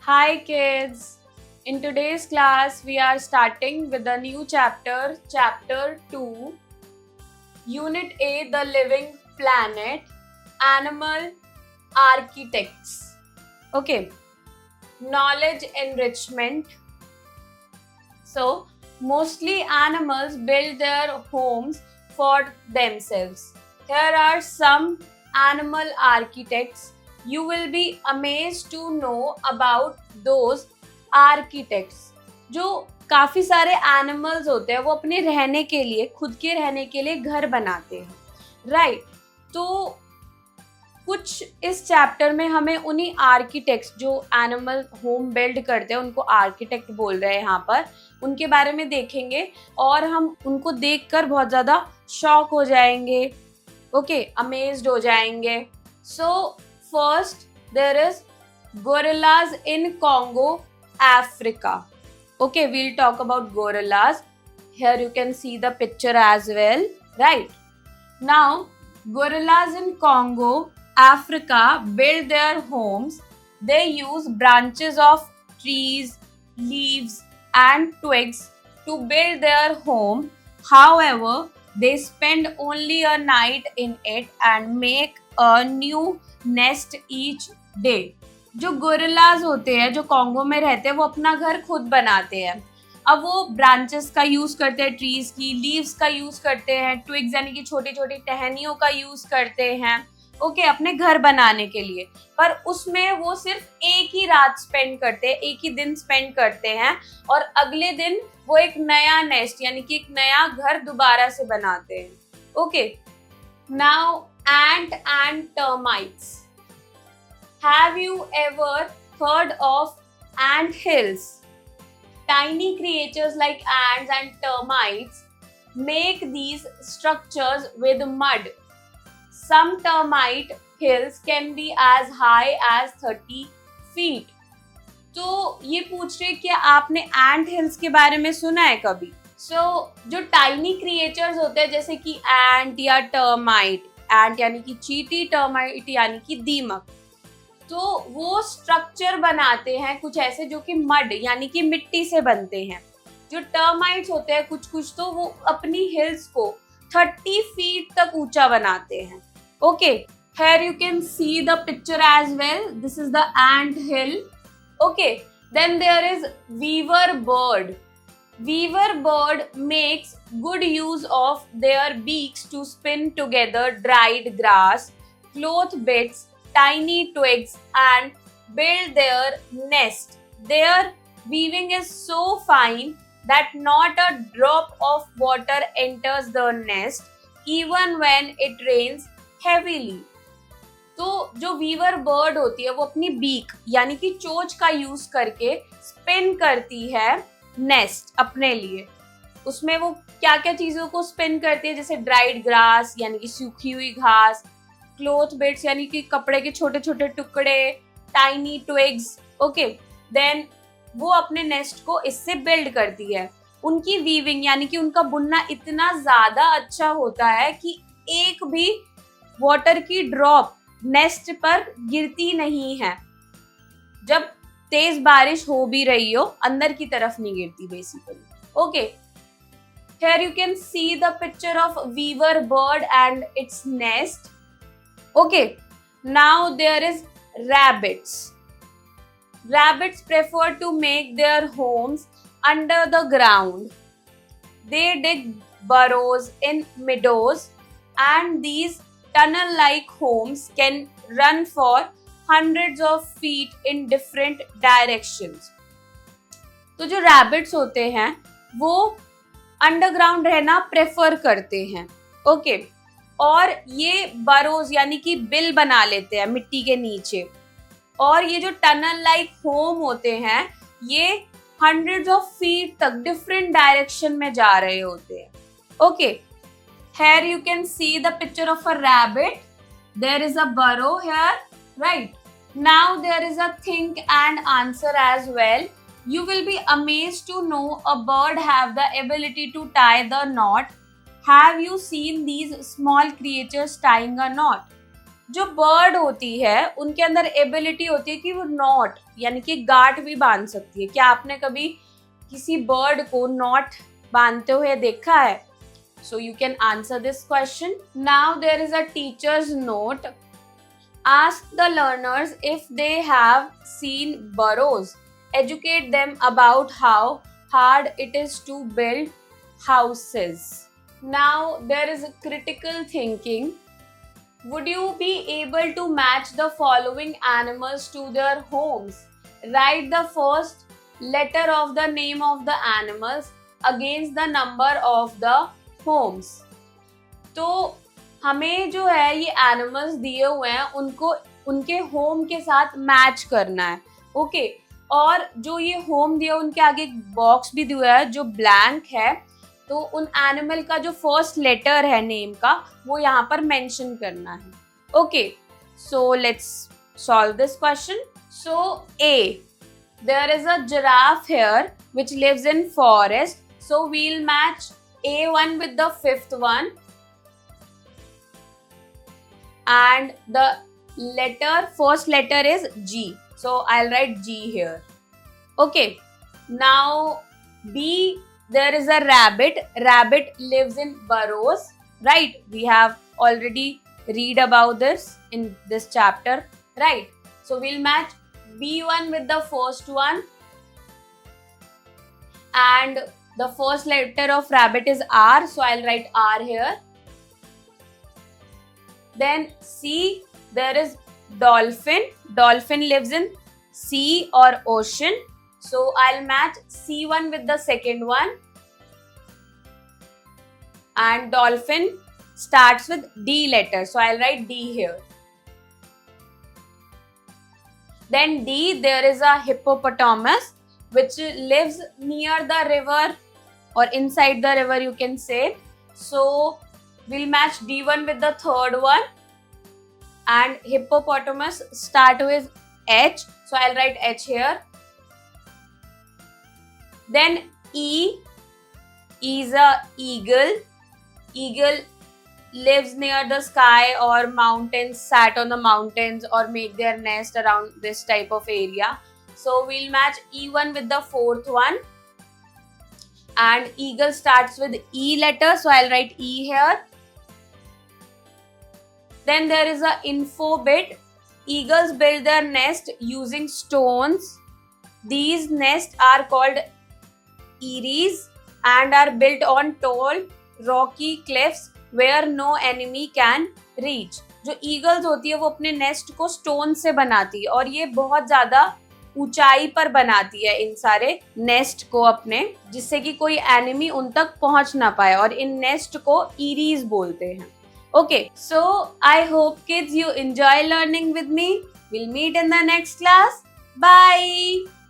Hi kids! In today's class, we are starting with a new chapter, Chapter 2, Unit A, The Living Planet, Animal Architects. Okay, knowledge enrichment. So, mostly animals build their homes for themselves. Here are some animal architects. You will be amazed to know about those architects. जो काफी सारे animals होते हैं वो अपने रहने के लिए, खुद के रहने के लिए घर बनाते हैं, राइट? तो कुछ इस चैप्टर में हमें उन्हीं आर्किटेक्ट्स जो एनिमल होम बिल्ड करते हैं उनको आर्किटेक्ट बोल रहे हैं यहाँ पर, उनके बारे में देखेंगे और हम उनको देखकर बहुत ज़्यादा शॉक हो जाएंगे, ओके, अमेज्ड हो जाएंगे. So first there is gorillas in Congo, Africa. Okay, we'll talk about gorillas. Here you can see the picture as well, right? Now, gorillas in Congo, Africa build their homes. They use branches of trees, leaves, and twigs to build their home. However, they spend only a night in it and make a new nest each day. जो gorillas होते हैं, जो Congo में रहते हैं, वो अपना घर खुद बनाते हैं. अब वो ब्रांचेस का यूज करते हैं, ट्रीज की लीव्स का यूज करते हैं, ट्विग्स यानी कि छोटी छोटी टहनियों का यूज करते हैं, ओके, अपने घर बनाने के लिए. पर उसमें वो सिर्फ एक ही रात स्पेंड करते हैं, एक ही दिन स्पेंड करते हैं और अगले दिन वो एक नया नेस्ट यानी कि एक नया घर दोबारा से बनाते हैं. Okay, now ant and termites. Have you ever heard of ant hills? Tiny creatures like ants and termites make these structures with mud. Some termite hills can be as high as 30 feet. तो ये पूछ रहे कि आपने ant hills के बारे में सुना है कभी? जो tiny creatures होते हैं जैसे कि ant या termite, ant यानी कि चींटी, termite यानी कि दीमक, तो वो स्ट्रक्चर बनाते हैं कुछ ऐसे जो कि मड यानी कि मिट्टी से बनते हैं. जो टर्माइट्स होते हैं कुछ तो वो अपनी हिल्स को 30 फीट तक ऊंचा बनाते हैं. Okay, here you can see the picture as well. This is the ant hill. Okay, then there is weaver bird. Weaver bird makes good use of their beaks to spin together dried grass, cloth bits, tiny twigs and build their nest. Their weaving is so fine that not a drop of water enters the nest even when it rains heavily. तो जो Weaver bird होती है वो अपनी beak यानी कि चोंच का यूज करके स्पिन करती है नेस्ट अपने लिए. उसमें वो क्या क्या चीजों को स्पिन करती है, जैसे ड्राइड ग्रास यानी कि सूखी हुई घास, क्लोथ बिट्स यानी कि कपड़े के छोटे छोटे टुकड़े, टाइनी ट्विग्स, ओके, देन वो अपने नेस्ट को इससे बिल्ड करती है. उनकी वीविंग यानी कि उनका बुनना इतना ज्यादा अच्छा होता है कि एक भी वाटर की ड्रॉप नेस्ट पर गिरती नहीं है. जब तेज बारिश हो भी रही हो अंदर की तरफ नहीं गिरती basically. Okay, here you can see the picture of weaver bird and its nest. Okay, now there is rabbits. Rabbits prefer to make their homes under the ground. They dig burrows in meadows and these tunnel-like homes can run for hundreds of feet in different directions. तो जो rabbits होते हैं वो underground रहना prefer करते हैं. Okay, और ये बरोज यानी कि बिल बना लेते हैं मिट्टी के नीचे. और ये जो टनल लाइक होम होते हैं ये हंड्रेड्स ऑफ फीट तक डिफरेंट डायरेक्शन में जा रहे होते हैं. Okay, here you can see the picture of a rabbit. There is a burrow here, right? Now there is a think and answer as well. You will be amazed to know a bird have the ability to tie the knot. Have you seen these small creatures tying a knot? जो bird होती है उनके अंदर ability होती है कि वो not यानी कि गांठ भी बांध सकती है. क्या आपने कभी किसी बर्ड को नॉट बांधते हुए देखा है? So you can answer this question. Now there is a teacher's note. Ask the learners if they have seen burrows. Educate them about how hard it is to build houses. Now there is a critical thinking. Would you be able to match the following animals to their homes? Write the first letter of the name of the animals against the number of the homes. तो हमें जो है ये animals दिए हुए हैं उनको उनके होम के साथ मैच करना है. ओके और जो ये होम दिया उनके आगे एक बॉक्स भी दिया है जो ब्लैंक है. तो उन एनिमल का जो फर्स्ट लेटर है नेम का वो यहाँ पर मेंशन करना है. Okay so let's solve this question. So a, there is a giraffe here which lives in forest. So we will match A1 with the fifth one and the first letter is G. So I'll write G here. Okay. Now B, there is a rabbit. Rabbit lives in burrows. Right. We have already read about this in this chapter. Right. So we'll match B1 with the first one and the first letter of rabbit is R, so I'll write R here. Then C, there is dolphin. Dolphin lives in sea or ocean. So I'll match C1 with the second one. And dolphin starts with D letter, so I'll write D here. Then D, there is a hippopotamus which lives near the river or inside the river you can say. So we'll match D1 with the third one and hippopotamus start with H, so I'll write H here. Then E is a eagle. Eagle lives near the sky or mountains, sat on the mountains or make their nest around this type of area. So we'll match E1 with the fourth one. And eagle starts with E letter, so I'll write E here. Then there is a info bit. Eagles build their nest using stones. These nests are called eyries and are built on tall, rocky cliffs where no enemy can reach. जो eagles होती है वो अपने nest को stone से बनाती है और ये बहुत ज्यादा ऊंचाई पर बनाती है इन सारे नेस्ट को अपने, जिससे कि कोई एनिमी उन तक पहुंच ना पाए और इन नेस्ट को ईरीज बोलते हैं. Okay so I hope kids you enjoy learning with me. Will meet in the next class. Bye.